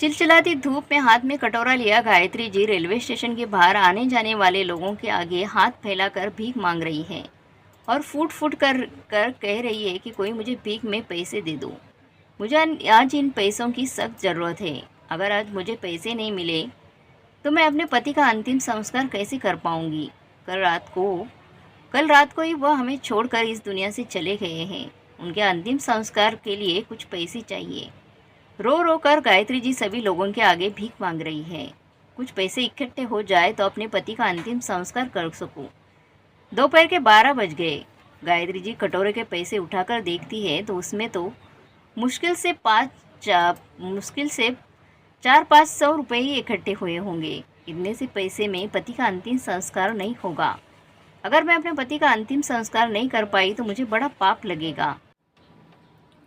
चिलचिलाती धूप में हाथ में कटोरा लिया गायत्री जी रेलवे स्टेशन के बाहर आने जाने वाले लोगों के आगे हाथ फैलाकर भीख मांग रही है और फूट फूट कर कह रही है कि कोई मुझे भीख में पैसे दे दो। मुझे आज इन पैसों की सख्त ज़रूरत है। अगर आज मुझे पैसे नहीं मिले तो मैं अपने पति का अंतिम संस्कार कैसे कर पाऊंगी। कल रात को ही वह हमें छोड़कर इस दुनिया से चले गए हैं। उनके अंतिम संस्कार के लिए कुछ पैसे चाहिए। रो रो कर गायत्री जी सभी लोगों के आगे भीख मांग रही है। कुछ पैसे इकट्ठे हो जाए तो अपने पति का अंतिम संस्कार कर सकूं। दोपहर के 12 बज गए। गायत्री जी कटोरे के पैसे उठाकर देखती है तो उसमें तो मुश्किल से 400-500 रुपये ही इकट्ठे हुए होंगे। इतने से पैसे में पति का अंतिम संस्कार नहीं होगा। अगर मैं अपने पति का अंतिम संस्कार नहीं कर पाई तो मुझे बड़ा पाप लगेगा।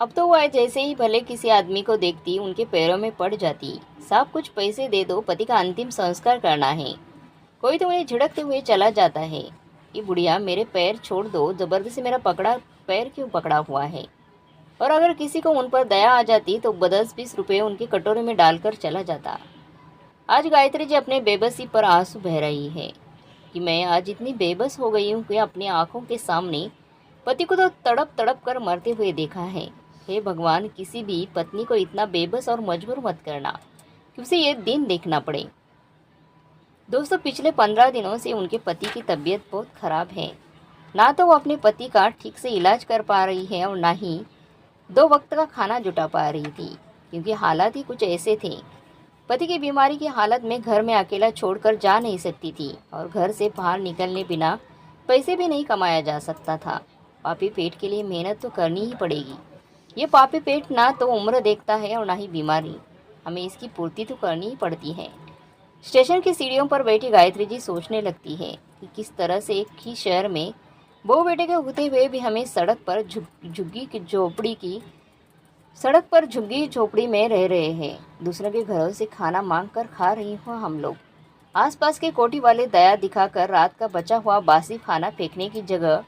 अब तो वह जैसे ही भले किसी आदमी को देखती उनके पैरों में पड़ जाती। साहब कुछ पैसे दे दो, पति का अंतिम संस्कार करना है। कोई तो उन्हें झिड़कते हुए चला जाता है। ये बुढ़िया मेरे पैर छोड़ दो, जबरदस्ती मेरा पैर क्यों पकड़ा हुआ है। और अगर किसी को उन पर दया आ जाती तो 10-20 रुपये उनके कटोरे में डालकर चला जाता। आज गायत्री जी अपने बेबसी पर आंसू बह रही है कि मैं आज इतनी बेबस हो गई हूँ कि अपनी आंखों के सामने पति को तो तड़प तड़प कर मरते हुए देखा है। हे भगवान, किसी भी पत्नी को इतना बेबस और मजबूर मत करना कि उसे ये दिन देखना पड़े। दोस्तों, पिछले 15 दिनों से उनके पति की तबीयत बहुत ख़राब है। ना तो वो अपने पति का ठीक से इलाज कर पा रही है और ना ही 2 वक्त का खाना जुटा पा रही थी, क्योंकि हालात ही कुछ ऐसे थे। पति की बीमारी की हालत में घर में अकेला छोड़कर जा नहीं सकती थी और घर से बाहर निकलने बिना पैसे भी नहीं कमाया जा सकता था। पापी पेट के लिए मेहनत तो करनी ही पड़ेगी। ये पापी पेट ना तो उम्र देखता है और ना ही बीमारी। हमें इसकी पूर्ति तो करनी ही पड़ती है। स्टेशन की सीढ़ियों पर बैठी गायत्री जी सोचने लगती है कि किस तरह से एक ही शहर में बहू बेटे के होते हुए भी हमें सड़क पर झुग्गी झोपड़ी में रह रहे हैं। दूसरों के घरों से खाना मांग कर खा रही हूँ हम लोग। आसपास के कोठी वाले दया दिखाकर रात का बचा हुआ बासी खाना फेंकने की जगह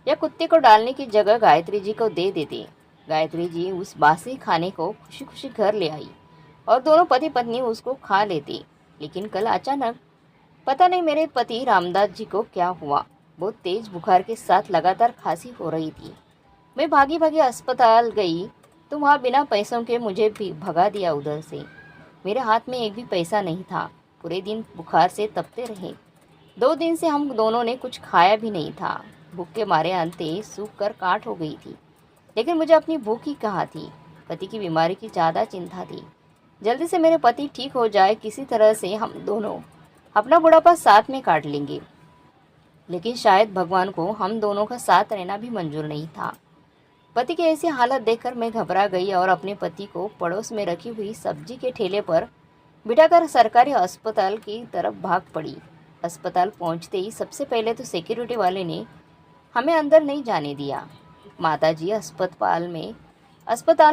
या कुत्ते को डालने की जगह गायत्री जी को दे देते। गायत्री जी उस बासी खाने को खुशी खुशी घर ले आई और दोनों पति पत्नी उसको खा लेते। लेकिन कल अचानक पता नहीं मेरे पति रामदास जी को क्या हुआ। बहुत तेज बुखार के साथ लगातार खांसी हो रही थी। मैं भागी भागी अस्पताल गई तो वहाँ बिना पैसों के मुझे भी भगा दिया उधर से। मेरे हाथ में एक भी पैसा नहीं था। पूरे दिन बुखार से तपते रहे। 2 दिन से हम दोनों ने कुछ खाया भी नहीं था। भूख के मारे अंते सूख कर काट हो गई थी। लेकिन मुझे अपनी भूख ही कहाँ थी। पति की बीमारी की ज़्यादा चिंता थी। जल्दी से मेरे पति ठीक हो जाए, किसी तरह से हम दोनों अपना बुढ़ापा साथ में काट लेंगे। लेकिन शायद भगवान को हम दोनों का साथ रहना भी मंजूर नहीं था। पति की ऐसी हालत देखकर मैं घबरा गई और अपने पति को पड़ोस में रखी हुई सब्जी के ठेले पर बिठाकर सरकारी अस्पताल की तरफ भाग पड़ी। अस्पताल पहुंचते ही सबसे पहले तो सिक्योरिटी वाले ने हमें अंदर नहीं जाने दिया। माताजी, अस्पताल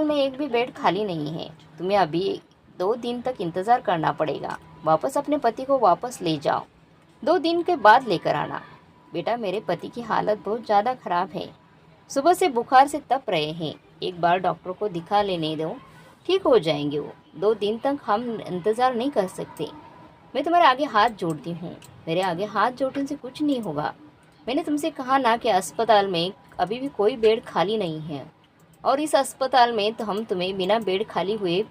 में एक भी बेड खाली नहीं है। तुम्हें अभी 2 दिन तक इंतज़ार करना पड़ेगा। वापस अपने पति को वापस ले जाओ। 2 दिन के बाद लेकर आना। बेटा, मेरे पति की हालत बहुत ज़्यादा ख़राब है। सुबह से बुखार से तप रहे हैं। एक बार डॉक्टर को दिखा लेने दो, ठीक हो जाएंगे वो। 2 दिन तक हम इंतज़ार नहीं कर सकते। मैं तुम्हारे आगे हाथ जोड़ती हूँ। मेरे आगे हाथ जोड़ने से कुछ नहीं होगा। मैंने तुमसे कहा ना कि अस्पताल में अभी भी कोई बेड खाली नहीं है और इस अस्पताल में तो हम तुम्हें बिना बेड खाली हुए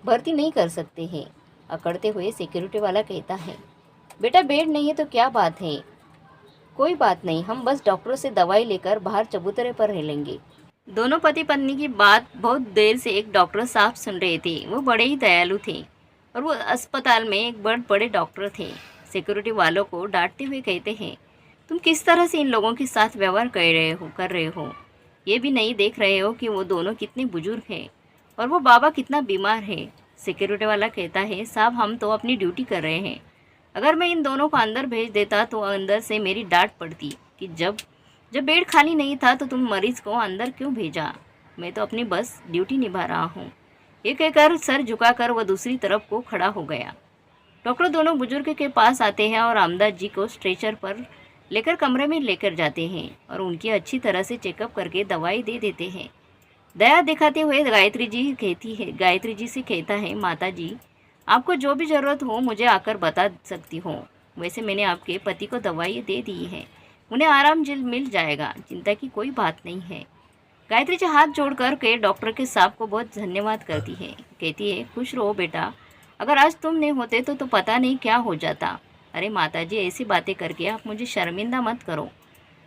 भर्ती नहीं कर सकते हैं। अकड़ते हुए सिक्योरिटी वाला कहता है, बेटा बेड नहीं है तो क्या बात है, कोई बात नहीं, हम बस डॉक्टरों से दवाई लेकर बाहर चबूतरे पर रह लेंगे। दोनों पति पत्नी की बात बहुत देर से एक डॉक्टर साहब सुन रहे थे। वो बड़े ही दयालु थे और वो अस्पताल में एक बड़े डॉक्टर थे। सिक्योरिटी वालों को डांटते हुए कहते हैं, तुम किस तरह से इन लोगों के साथ व्यवहार कर रहे हो। ये भी नहीं देख रहे हो कि वो दोनों कितने बुजुर्ग हैं और वो बाबा कितना बीमार है। सिक्योरिटी वाला कहता है, साहब हम तो अपनी ड्यूटी कर रहे हैं। अगर मैं इन दोनों को अंदर भेज देता तो अंदर से मेरी डांट पड़ती कि जब बेड खाली नहीं था तो तुम मरीज़ को अंदर क्यों भेजा। मैं तो अपनी बस ड्यूटी निभा रहा हूँ। ये कहकर सर झुकाकर वह दूसरी तरफ को खड़ा हो गया। डॉक्टर दोनों बुजुर्ग के पास आते हैं और रामदास जी को स्ट्रेचर पर लेकर कमरे में लेकर जाते हैं और उनकी अच्छी तरह से चेकअप करके दवाई दे देते हैं। दया दिखाते हुए गायत्री जी से कहता है, माता जी आपको जो भी ज़रूरत हो मुझे आकर बता सकती हो। वैसे मैंने आपके पति को दवाई दे दी है, उन्हें आराम जल्द मिल जाएगा, चिंता की कोई बात नहीं है। गायत्री जी हाथ जोड़कर के डॉक्टर के साहब को बहुत धन्यवाद करती है। कहती है, खुश रहो बेटा, अगर आज तुम नहीं होते तो पता नहीं क्या हो जाता। अरे माताजी, ऐसी बातें करके आप मुझे शर्मिंदा मत करो।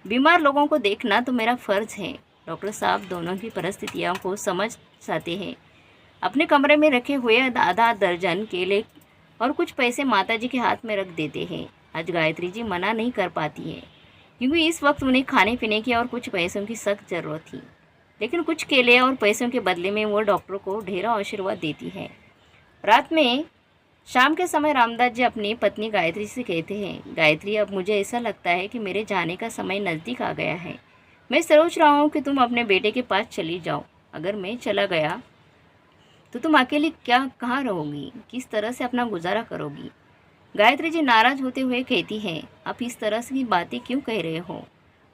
बीमार लोगों को देखना तो मेरा फ़र्ज़ है। डॉक्टर साहब दोनों की परिस्थितियों को समझ जाते हैं। अपने कमरे में रखे हुए आधा दर्जन केले और कुछ पैसे माताजी के हाथ में रख देते हैं। आज गायत्री जी मना नहीं कर पाती है, क्योंकि इस वक्त उन्हें खाने पीने की और कुछ पैसों की सख्त ज़रूरत थी। लेकिन कुछ केले और पैसों के बदले में वो डॉक्टर को ढेरों आशीर्वाद देती है। रात में शाम के समय रामदास जी अपनी पत्नी गायत्री से कहते हैं, गायत्री, अब मुझे ऐसा लगता है कि मेरे जाने का समय नज़दीक आ गया है। मैं सोच रहा हूँ कि तुम अपने बेटे के पास चली जाओ। अगर मैं चला गया तो तुम अकेली कहाँ रहोगी, किस तरह से अपना गुजारा करोगी। गायत्री जी नाराज होते हुए कहती हैं, आप इस तरह की बातें क्यों कह रहे हो,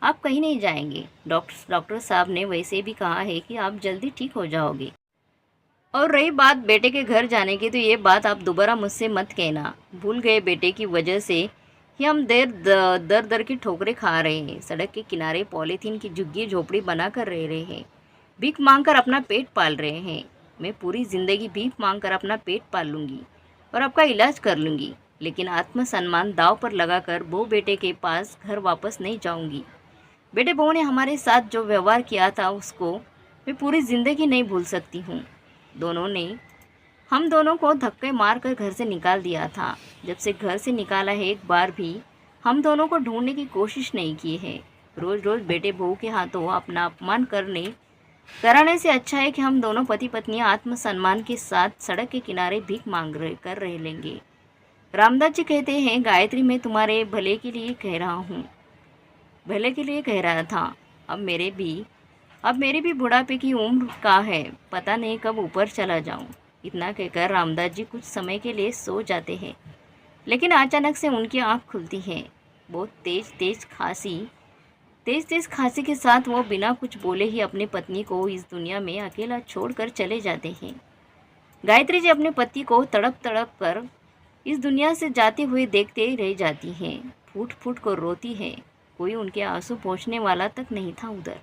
आप कहीं नहीं जाएंगे। डॉक्टर साहब ने वैसे भी कहा है कि आप जल्दी ठीक हो जाओगे। और रही बात बेटे के घर जाने की, तो ये बात आप दोबारा मुझसे मत कहना। भूल गए बेटे की वजह से ही हम दर दर की ठोकरें खा रहे हैं। सड़क के किनारे पॉलीथीन की झुग्गी झोपड़ी बना कर रह रहे हैं, भीख मांगकर अपना पेट पाल रहे हैं। मैं पूरी ज़िंदगी भीख मांगकर अपना पेट पाल लूँगी और आपका इलाज कर लूँगी, लेकिन आत्मसम्मान दाव पर लगाकर बहू बेटे के पास घर वापस नहीं जाऊँगी। बेटे बहू ने हमारे साथ जो व्यवहार किया था उसको मैं पूरी ज़िंदगी नहीं भूल सकती हूँ। हम दोनों को धक्के मार कर घर से निकाल दिया था। जब से घर से निकाला है, एक बार भी हम दोनों को ढूंढने की कोशिश नहीं की है। रोज़ रोज़ बेटे बहू के हाथों अपना अपमान कराने से अच्छा है कि हम दोनों पति पत्नी आत्मसम्मान के साथ सड़क के किनारे भीख कर रह लेंगे। रामदास जी कहते हैं, गायत्री, मैं तुम्हारे भले के लिए कह रहा हूँ, भले के लिए कह रहा था। अब मेरी भी बुढ़ापे की उम्र का है, पता नहीं कब ऊपर चला जाऊं। इतना कहकर रामदास जी कुछ समय के लिए सो जाते हैं, लेकिन अचानक से उनकी आंख खुलती है। बहुत तेज खांसी के साथ वो बिना कुछ बोले ही अपनी पत्नी को इस दुनिया में अकेला छोड़कर चले जाते हैं। गायत्री जी अपने पति को तड़प तड़प कर इस दुनिया से जाते हुए देखते रह जाती हैं। फूट फूट कर रोती है। कोई उनके आंसू पोंछने वाला तक नहीं था उधर।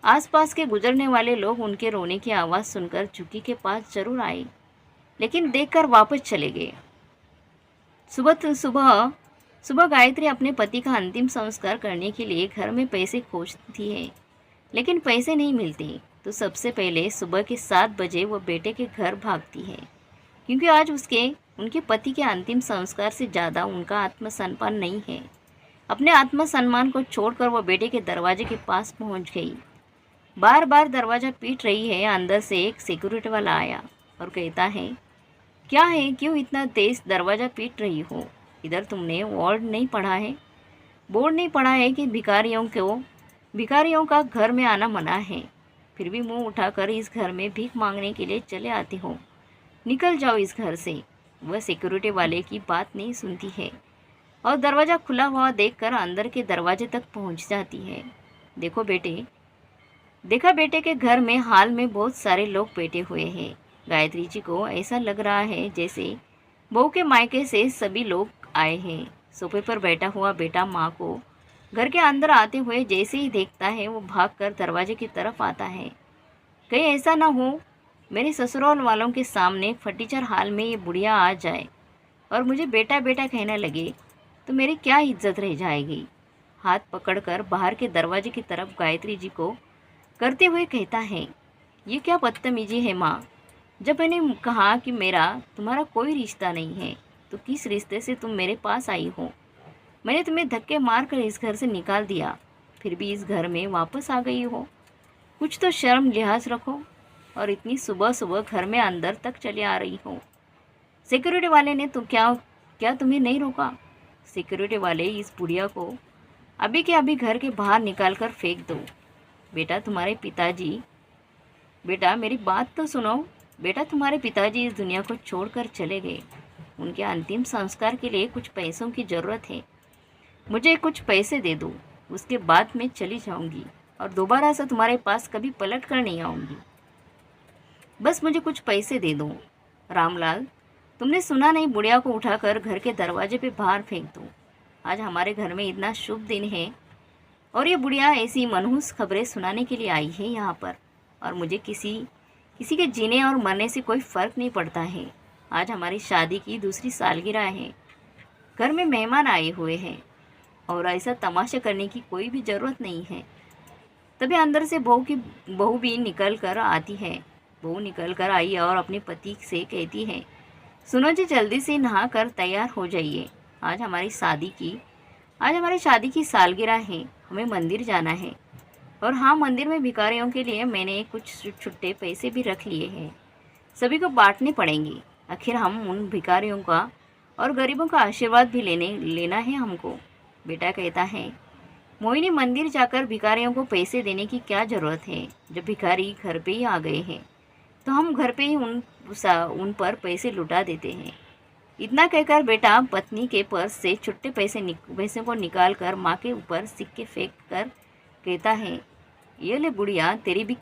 आसपास के गुजरने वाले लोग उनके रोने की आवाज़ सुनकर झुग्गी के पास जरूर आए, लेकिन देखकर वापस चले गए। सुबह गायत्री अपने पति का अंतिम संस्कार करने के लिए घर में पैसे खोजती है, लेकिन पैसे नहीं मिलते। तो सबसे पहले सुबह के 7 बजे वो बेटे के घर भागती है, क्योंकि आज उनके पति के अंतिम संस्कार से ज़्यादा उनका आत्मसम्मान नहीं है। अपने आत्मसम्मान को छोड़कर वो बेटे के दरवाजे के पास पहुंच गई। बार बार दरवाज़ा पीट रही है। अंदर से एक सिक्योरिटी वाला आया और कहता है, क्या है, क्यों इतना तेज़ दरवाज़ा पीट रही हो? इधर तुमने बोर्ड नहीं पढ़ा है कि भिखारियों का घर में आना मना है, फिर भी मुंह उठाकर इस घर में भीख मांगने के लिए चले आते हो। निकल जाओ इस घर से। वह सिक्योरिटी वाले की बात नहीं सुनती है और दरवाज़ा खुला हुआ देखकर अंदर के दरवाजे तक पहुंच जाती है। देखा बेटे के घर में हाल में बहुत सारे लोग बैठे हुए हैं। गायत्री जी को ऐसा लग रहा है जैसे बहू के मायके से सभी लोग आए हैं। सोफे पर बैठा हुआ बेटा माँ को घर के अंदर आते हुए जैसे ही देखता है, वो भागकर दरवाजे की तरफ आता है। कहीं ऐसा ना हो मेरे ससुराल वालों के सामने फटीचर हाल में ये बुढ़िया आ जाए और मुझे बेटा बेटा कहने लगे, तो मेरी क्या इज्जत रह जाएगी। हाथ पकड़कर बाहर के दरवाजे की तरफ गायत्री जी को करते हुए कहता है, ये क्या बदतमीजी है माँ। जब मैंने कहा कि मेरा तुम्हारा कोई रिश्ता नहीं है, तो किस रिश्ते से तुम मेरे पास आई हो। मैंने तुम्हें धक्के मार कर इस घर से निकाल दिया, फिर भी इस घर में वापस आ गई हो। कुछ तो शर्म लिहाज रखो, और इतनी सुबह सुबह घर में अंदर तक चली आ रही हो। सिक्योरिटी वाले ने तो क्या तुम्हें नहीं रोका? सिक्योरिटी वाले इस बुढ़िया को अभी के अभी घर के बाहर निकाल कर फेंक दो। बेटा मेरी बात तो सुनो। बेटा, तुम्हारे पिताजी इस दुनिया को छोड़कर चले गए। उनके अंतिम संस्कार के लिए कुछ पैसों की ज़रूरत है। मुझे कुछ पैसे दे दो, उसके बाद मैं चली जाऊंगी और दोबारा से तुम्हारे पास कभी पलट कर नहीं आऊँगी। बस मुझे कुछ पैसे दे दो। रामलाल, तुमने सुना नहीं, बुढ़िया को उठाकर घर के दरवाजे पे बाहर फेंक दो। आज हमारे घर में इतना शुभ दिन है और ये बुढ़िया ऐसी मनहूस खबरें सुनाने के लिए आई है यहाँ पर, और मुझे किसी किसी के जीने और मरने से कोई फ़र्क नहीं पड़ता है। आज हमारी शादी की दूसरी सालगिरह है, घर में मेहमान आए हुए हैं और ऐसा तमाशा करने की कोई भी ज़रूरत नहीं है। तभी अंदर से बहू भी निकल कर आती है। बहू निकल कर आई और अपने पति से कहती है, सुनो जी, जल्दी से नहा कर तैयार हो जाइए। आज हमारी शादी की सालगिरह है, हमें मंदिर जाना है। और हाँ, मंदिर में भिखारियों के लिए मैंने कुछ छुट्टे पैसे भी रख लिए हैं, सभी को बांटने पड़ेंगे। आखिर हम उन भिखारियों का और गरीबों का आशीर्वाद भी लेना है हमको। बेटा कहता है, मोहिनी, मंदिर जाकर भिखारियों को पैसे देने की क्या ज़रूरत है? जब भिखारी घर पे ही आ गए हैं तो हम घर पे ही उन पर पैसे लुटा देते हैं। इतना कहकर बेटा पत्नी के पर्स से छुट्टे पैसे को निकाल कर माँ के ऊपर सिक्के फेंक कर कहता है, ये ले बुढ़िया, तेरी भी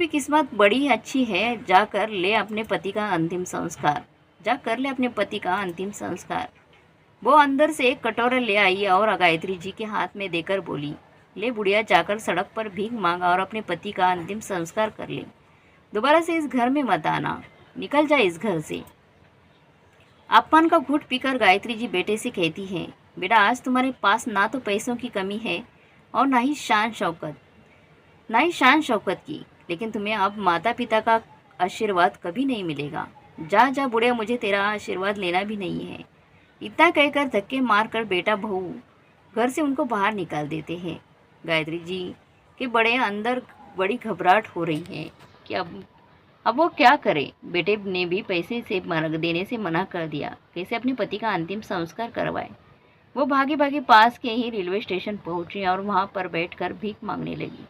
किस्मत बड़ी अच्छी है। जाकर ले अपने पति का अंतिम संस्कार। वो अंदर से एक कटोरा ले आई और गायत्री जी के हाथ में देकर बोली, ले बुढ़िया, जाकर सड़क पर भीख मांगा और अपने पति का अंतिम संस्कार कर ले। दोबारा से इस घर में मत आना, निकल जा इस घर से। अपमान का घूंट पीकर गायत्री जी बेटे से कहती है, बेटा, आज तुम्हारे पास ना तो पैसों की कमी है और ना ही शान शौकत की, लेकिन तुम्हें अब माता पिता का आशीर्वाद कभी नहीं मिलेगा। जा जा बुढ़िया, मुझे तेरा आशीर्वाद लेना भी नहीं है। इतना कहकर धक्के मारकर बेटा बहू घर से उनको बाहर निकाल देते हैं। गायत्री जी के अंदर बड़ी घबराहट हो रही है कि अब वो क्या करे। बेटे ने भी पैसे से देने से मना कर दिया, कैसे अपने पति का अंतिम संस्कार करवाए। वो भागी भागी पास के ही रेलवे स्टेशन पहुंची और वहां पर बैठकर भीख मांगने लगी।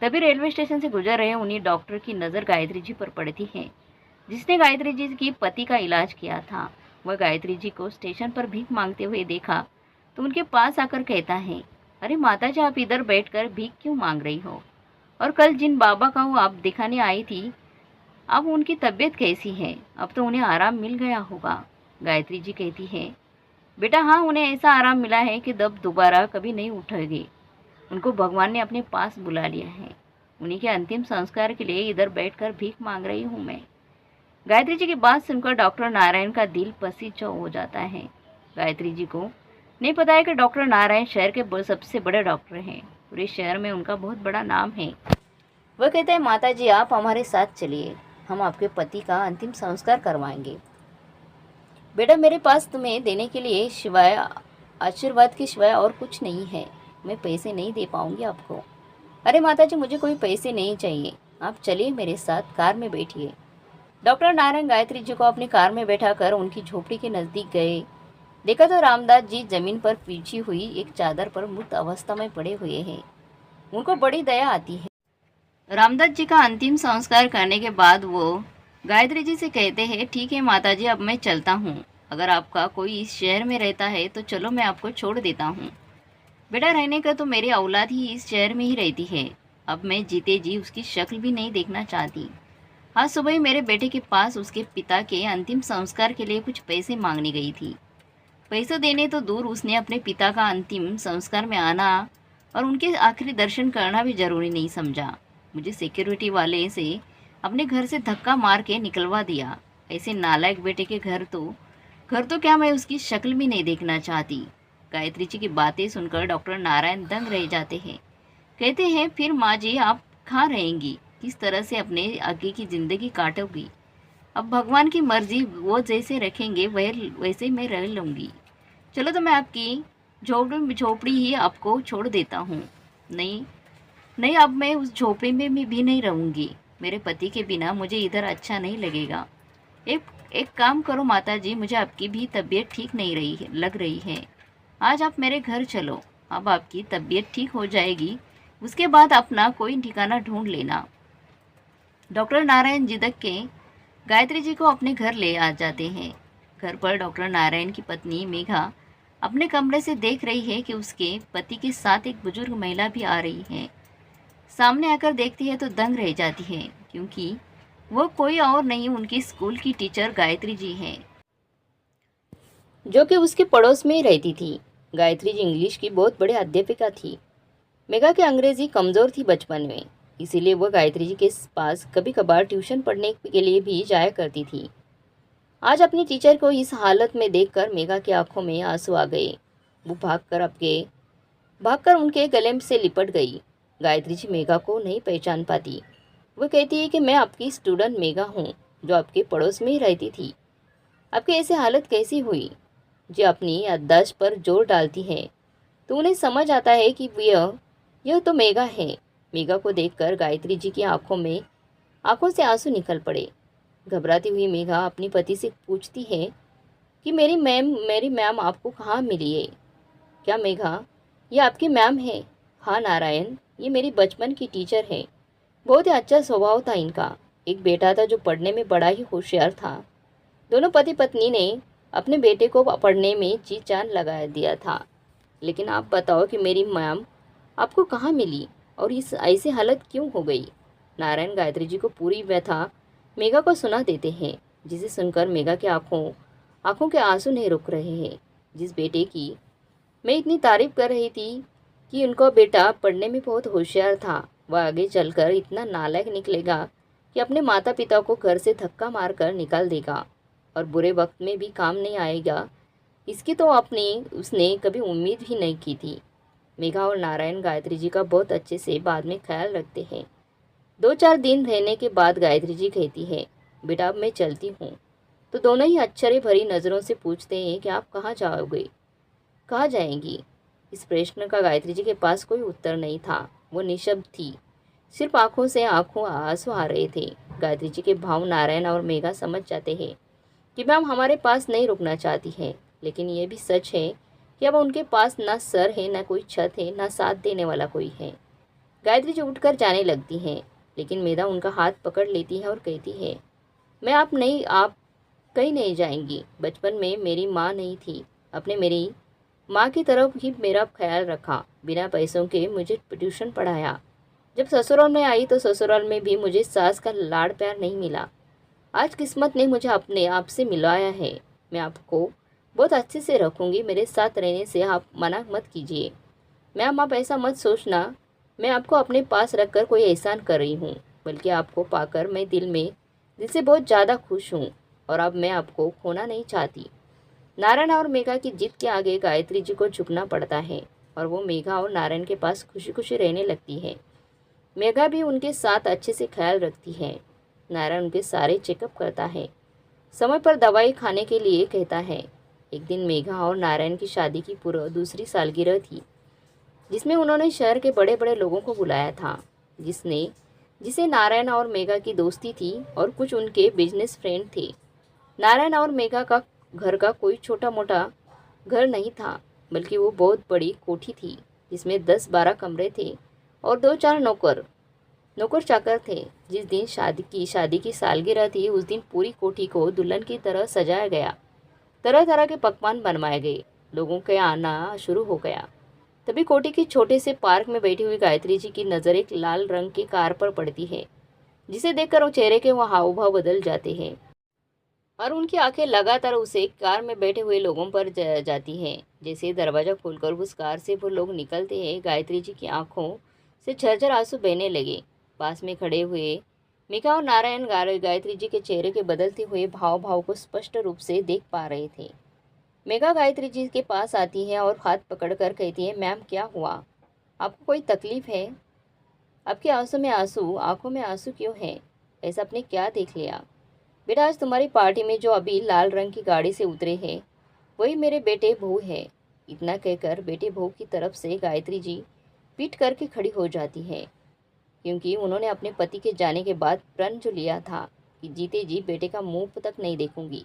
तभी रेलवे स्टेशन से गुजर रहे उन्हीं डॉक्टर की नज़र गायत्री जी पर पड़ती है, जिसने गायत्री जी की पति का इलाज किया था। वह गायत्री जी को स्टेशन पर भीख मांगते हुए देखा तो उनके पास आकर कहता है, अरे माता जी, आप इधर बैठकर भीख क्यों मांग रही हो? और कल जिन बाबा का आप दिखाने आई थी, अब उनकी तबीयत कैसी है? अब तो उन्हें आराम मिल गया होगा। गायत्री जी कहती है, बेटा हाँ, उन्हें ऐसा आराम मिला है कि दब दोबारा कभी नहीं उठेंगे। उनको भगवान ने अपने पास बुला लिया है। उन्हीं के अंतिम संस्कार के लिए इधर बैठकर भीख मांग रही हूँ मैं। गायत्री जी की बात सुनकर डॉक्टर नारायण का दिल पसीजो हो जाता है। गायत्री जी को नहीं पता है कि डॉक्टर नारायण शहर के सबसे बड़े डॉक्टर हैं। पूरे शहर में उनका बहुत बड़ा नाम है। वह कहते हैं, माता जी, आप हमारे साथ चलिए, हम आपके पति का अंतिम संस्कार करवाएंगे। बेटा, मेरे पास तुम्हें देने के लिए सिवाय आशीर्वाद के सिवाय और कुछ नहीं है। मैं पैसे नहीं दे पाऊंगी आपको। अरे माता जी, मुझे कोई पैसे नहीं चाहिए, आप चलिए मेरे साथ, कार में बैठिए। डॉक्टर नारायण गायत्री जी को अपनी कार में बैठाकर उनकी झोपड़ी के नज़दीक गए। देखा तो रामदास जी जमीन पर बिछी हुई एक चादर पर मृत अवस्था में पड़े हुए हैं। उनको बड़ी दया आती है। रामदास जी का अंतिम संस्कार करने के बाद वो गायत्री जी से कहते हैं, ठीक है माता जी, अब मैं चलता हूँ। अगर आपका कोई इस शहर में रहता है तो चलो, मैं आपको छोड़ देता हूँ। बेटा, रहने का तो मेरी औलाद ही इस शहर में ही रहती है। अब मैं जीते जी उसकी शक्ल भी नहीं देखना चाहती। आज सुबह ही मेरे बेटे के पास उसके पिता के अंतिम संस्कार के लिए कुछ पैसे मांगने गई थी। पैसे देने तो दूर, उसने अपने पिता का अंतिम संस्कार में आना और उनके आखिरी दर्शन करना भी जरूरी नहीं समझा। मुझे सिक्योरिटी वाले से अपने घर से धक्का मार के निकलवा दिया। ऐसे नालायक बेटे के घर तो क्या मैं उसकी शक्ल भी नहीं देखना चाहती। गायत्री जी की बातें सुनकर डॉक्टर नारायण दंग रह जाते हैं। कहते हैं, फिर माँ जी, आप कहाँ रहेंगी? किस तरह से अपने आगे की ज़िंदगी काटोगी? अब भगवान की मर्जी, वो जैसे रखेंगे वैसे मैं रह लूँगी। चलो, तो मैं आपकी झोपड़ी ही आपको छोड़ देता हूँ। नहीं, अब मैं उस झोपड़ी में भी नहीं रहूँगी। मेरे पति के बिना मुझे इधर अच्छा नहीं लगेगा। एक काम करो माता जी, मुझे आपकी भी तबीयत ठीक नहीं लग रही है। आज आप मेरे घर चलो, अब आपकी तबीयत ठीक हो जाएगी, उसके बाद अपना कोई ठिकाना ढूंढ लेना। डॉक्टर नारायण जिदक के गायत्री जी को अपने घर ले आ जाते हैं। घर पर डॉक्टर नारायण की पत्नी मेघा अपने कमरे से देख रही है कि उसके पति के साथ एक बुजुर्ग महिला भी आ रही है। सामने आकर देखती है तो दंग रह जाती है, क्योंकि वो कोई और नहीं, उनकी स्कूल की टीचर गायत्री जी हैं, जो कि उसके पड़ोस में ही रहती थी। गायत्री जी इंग्लिश की बहुत बड़ी अध्यापिका थी। मेघा की अंग्रेजी कमज़ोर थी बचपन में, इसीलिए वह गायत्री जी के पास कभी कभार ट्यूशन पढ़ने के लिए भी जाया करती थी। आज अपनी टीचर को इस हालत में देखकर मेघा की आंखों में आंसू आ गए। वो भागकर उनके गले से लिपट गई। गायत्री जी मेघा को नहीं पहचान पाती। वो कहती है कि मैं आपकी स्टूडेंट मेघा हूँ, जो आपके पड़ोस में ही रहती थी। आपकी ऐसी हालत कैसी हुई? जो अपनी याददाश्त पर जोर डालती है तो उन्हें समझ आता है कि यह तो मेघा है। मेघा को देखकर गायत्री जी की आंखों से आंसू निकल पड़े। घबराती हुई मेघा अपनी पति से पूछती है कि मेरी मैम आपको कहाँ मिली है? क्या मेघा, ये आपकी मैम है? हाँ नारायण, ये मेरी बचपन की टीचर है। बहुत ही अच्छा स्वभाव था इनका। एक बेटा था जो पढ़ने में बड़ा ही होशियार था। दोनों पति पत्नी ने अपने बेटे को पढ़ने में जी जान लगा दिया था। लेकिन आप बताओ कि मेरी मैम आपको कहाँ मिली और इस ऐसी हालत क्यों हो गई? नारायण गायत्री जी को पूरी व्यथा मेघा को सुना देते हैं, जिसे सुनकर मेघा की आंखों के आंसू नहीं रुक रहे हैं। जिस बेटे की मैं इतनी तारीफ कर रही थी कि उनका बेटा पढ़ने में बहुत होशियार था, वह आगे चलकर इतना नालायक निकलेगा कि अपने माता पिता को घर से धक्का मारकर निकाल देगा और बुरे वक्त में भी काम नहीं आएगा, इसकी तो उसने कभी उम्मीद ही नहीं की थी। मेघा और नारायण गायत्री जी का बहुत अच्छे से बाद में ख्याल रखते हैं। 2-4 दिन रहने के बाद गायत्री जी कहती है, बेटा अब मैं चलती हूँ। तो दोनों ही आश्चर्य भरी नज़रों से पूछते हैं कि आप कहाँ जाओगे, कहाँ जाएंगी? इस प्रश्न का गायत्री जी के पास कोई उत्तर नहीं था। वो निशब्द थी, सिर्फ आंखों आंसू आ रहे थे। गायत्री जी के भाव नारायण और मेघा समझ जाते हैं कि मैम हमारे पास नहीं रुकना चाहती है, लेकिन ये भी सच है कि अब उनके पास ना सर है, ना कोई छत है, ना साथ देने वाला कोई है। गायत्री जी उठकर जाने लगती हैं, लेकिन मेधा उनका हाथ पकड़ लेती है और कहती है, आप कहीं नहीं जाएंगी। बचपन में मेरी माँ नहीं थी, अपने मेरी माँ की तरफ ही मेरा ख्याल रखा, बिना पैसों के मुझे ट्यूशन पढ़ाया। जब ससुराल में आई तो ससुराल में भी मुझे सास का लाड़ प्यार नहीं मिला। आज किस्मत ने मुझे अपने आप से मिलाया है। मैं आपको बहुत अच्छे से रखूंगी, मेरे साथ रहने से आप मना मत कीजिए। मैम आप ऐसा मत सोचना, मैं आपको अपने पास रखकर कोई एहसान कर रही हूँ, बल्कि आपको पाकर मैं दिल से बहुत ज़्यादा खुश हूँ और अब मैं आपको खोना नहीं चाहती। नारायण और मेघा की जिद के आगे गायत्री जी को झुकना पड़ता है और वो मेघा और नारायण के पास खुशी खुशी रहने लगती है। मेघा भी उनके साथ अच्छे से ख्याल रखती है। नारायण उनके सारे चेकअप करता है, समय पर दवाई खाने के लिए कहता है। एक दिन मेघा और नारायण की शादी की पूर्व दूसरी सालगिरह थी, जिसमें उन्होंने शहर के बड़े बड़े लोगों को बुलाया था, जिसे नारायण और मेघा की दोस्ती थी और कुछ उनके बिजनेस फ्रेंड थे। नारायण और मेघा का घर का कोई छोटा मोटा घर नहीं था, बल्कि वो बहुत बड़ी कोठी थी, जिसमें 10-12 कमरे थे और 2-4 नौकर चाकर थे। जिस दिन शादी की सालगिरह थी, उस दिन पूरी कोठी को दुल्हन की तरह सजाया गया। तरह तरह के पकवान बनवाए गए, लोगों के आना शुरू हो गया। तभी कोठी के छोटे से पार्क में बैठी हुई गायत्री जी की नज़र एक लाल रंग की कार पर पड़ती है, जिसे देखकर वो चेहरे के वह हाव भाव बदल जाते हैं और उनकी आंखें लगातार उसे कार में बैठे हुए लोगों पर जाती हैं। जैसे दरवाज़ा खोलकर उस कार से वो लोग निकलते हैं, गायत्री जी की आंखों से झरझर आंसू बहने लगे। पास में खड़े हुए मेघा और नारायण गायत्री जी के चेहरे के बदलते हुए भाव को स्पष्ट रूप से देख पा रहे थे। मेघा गायत्री जी के पास आती है और हाथ पकड़कर कहती है, मैम क्या हुआ? आपको कोई तकलीफ है? आपके आंखों में आंसू क्यों है? ऐसा आपने क्या देख लिया? बेटा आज तुम्हारी पार्टी में जो अभी लाल रंग की गाड़ी से उतरे हैं, वही मेरे बेटे बहू है। इतना कहकर बेटे बहू की तरफ से गायत्री जी पीट करके खड़ी हो जाती है, क्योंकि उन्होंने अपने पति के जाने के बाद प्रण जो लिया था कि जीते जी बेटे का मुंह तक नहीं देखूंगी।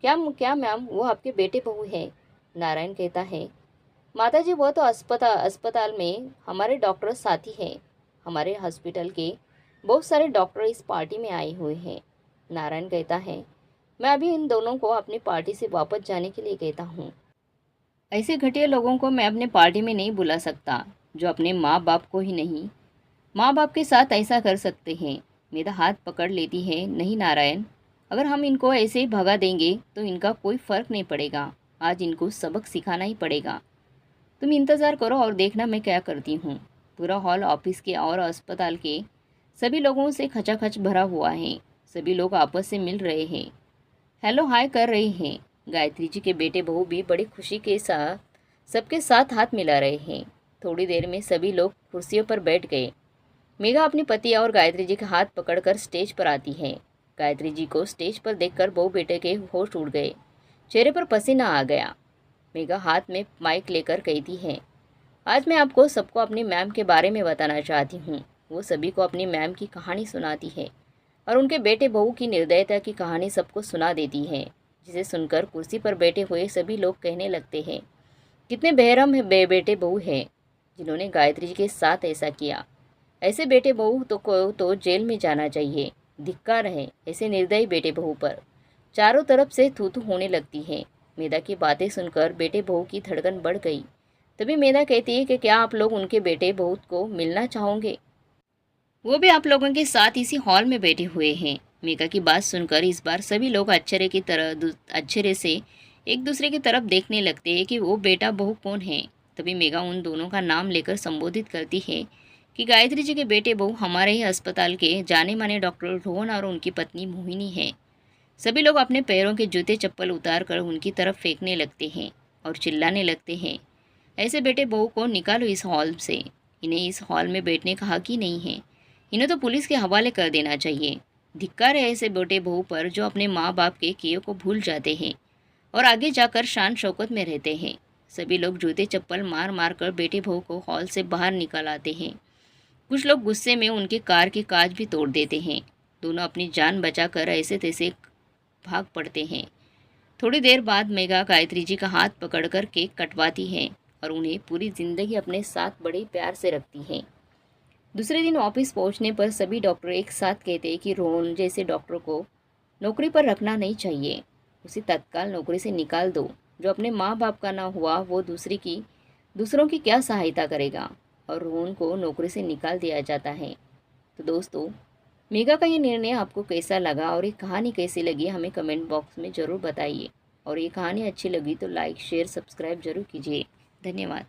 क्या मैम, वो आपके बेटे बहू है? नारायण कहता है, माताजी वो तो अस्पताल में हमारे डॉक्टर साथी हैं। हमारे हॉस्पिटल के बहुत सारे डॉक्टर इस पार्टी में आए हुए हैं। नारायण कहता है, मैं अभी इन दोनों को अपनी पार्टी से वापस जाने के लिए कहता हूँ। ऐसे घटिया लोगों को मैं अपने पार्टी में नहीं बुला सकता, जो अपने माँ बाप को ही नहीं, माँ बाप के साथ ऐसा कर सकते हैं। मेधा हाथ पकड़ लेती है। नहीं नारायण, अगर हम इनको ऐसे ही भगा देंगे तो इनका कोई फ़र्क नहीं पड़ेगा। आज इनको सबक सिखाना ही पड़ेगा। तुम इंतज़ार करो और देखना मैं क्या करती हूँ। पूरा हॉल ऑफिस के और अस्पताल के सभी लोगों से खचाखच भरा हुआ है। सभी लोग आपस से मिल रहे हैं, हेलो हाय कर रहे हैं। गायत्री जी के बेटे बहू भी बड़ी खुशी के साथ सबके साथ हाथ मिला रहे हैं। थोड़ी देर में सभी लोग कुर्सियों पर बैठ गए। मेघा अपने पति और गायत्री जी का हाथ पकड़कर स्टेज पर आती है। गायत्री जी को स्टेज पर देखकर बहू बेटे के होश उड़ गए। चेहरे पर पसीना आ गया। मेघा हाथ में माइक लेकर कहती है, आज मैं आपको सबको अपनी मैम के बारे में बताना चाहती हूँ। वो सभी को अपनी मैम की कहानी सुनाती है और उनके बेटे बहू की निर्दयता की कहानी सबको सुना देती है, जिसे सुनकर कुर्सी पर बैठे हुए सभी लोग कहने लगते हैं, कितने बेरहम बेटे बहू हैं जिन्होंने गायत्री जी के साथ ऐसा किया। ऐसे बेटे बहू को तो जेल में जाना चाहिए। धिक्कार है ऐसे निर्दयी बेटे बहू पर। चारों तरफ से थू थू होने लगती है। मेधा की बातें सुनकर बेटे बहू की धड़कन बढ़ गई। तभी मेधा कहती है कि क्या आप लोग उनके बेटे बहू को मिलना चाहोगे? वो भी आप लोगों के साथ इसी हॉल में बैठे हुए हैं। मेघा की बात सुनकर इस बार सभी लोग आश्चर्य से एक दूसरे की तरफ देखने लगते हैं कि वो बेटा बहू कौन है। तभी मेघा उन दोनों का नाम लेकर संबोधित करती है कि गायत्री जी के बेटे बहू हमारे ही अस्पताल के जाने माने डॉक्टर रोहन और उनकी पत्नी मोहिनी है। सभी लोग अपने पैरों के जूते चप्पल उतार कर उनकी तरफ फेंकने लगते हैं और चिल्लाने लगते हैं, ऐसे बेटे बहू को निकालो इस हॉल से। इन्हें इस हॉल में बैठने का हक ही नहीं है। इन्हें तो पुलिस के हवाले कर देना चाहिए। धिक्कार है ऐसे बेटे बहू पर जो अपने माँ बाप के किए को भूल जाते हैं और आगे जाकर शान शौकत में रहते हैं। सभी लोग जूते चप्पल मार मार कर बेटे बहू को हॉल से बाहर निकाल आते हैं। कुछ लोग गुस्से में उनके कार के कांच भी तोड़ देते हैं। दोनों अपनी जान बचाकर ऐसे तैसे भाग पड़ते हैं। थोड़ी देर बाद मेघा गायत्री जी का हाथ पकड़कर केक कटवाती है और उन्हें पूरी जिंदगी अपने साथ बड़े प्यार से रखती है। दूसरे दिन ऑफिस पहुंचने पर सभी डॉक्टर एक साथ कहते हैं कि रोहन जैसे डॉक्टर को नौकरी पर रखना नहीं चाहिए। उसे तत्काल नौकरी से निकाल दो। जो अपने माँ बाप का ना हुआ वो दूसरों की क्या सहायता करेगा। और रोहन को नौकरी से निकाल दिया जाता है। तो दोस्तों, मेघा का ये निर्णय आपको कैसा लगा और ये कहानी कैसी लगी हमें कमेंट बॉक्स में ज़रूर बताइए। और ये कहानी अच्छी लगी तो लाइक शेयर सब्सक्राइब जरूर कीजिए। धन्यवाद।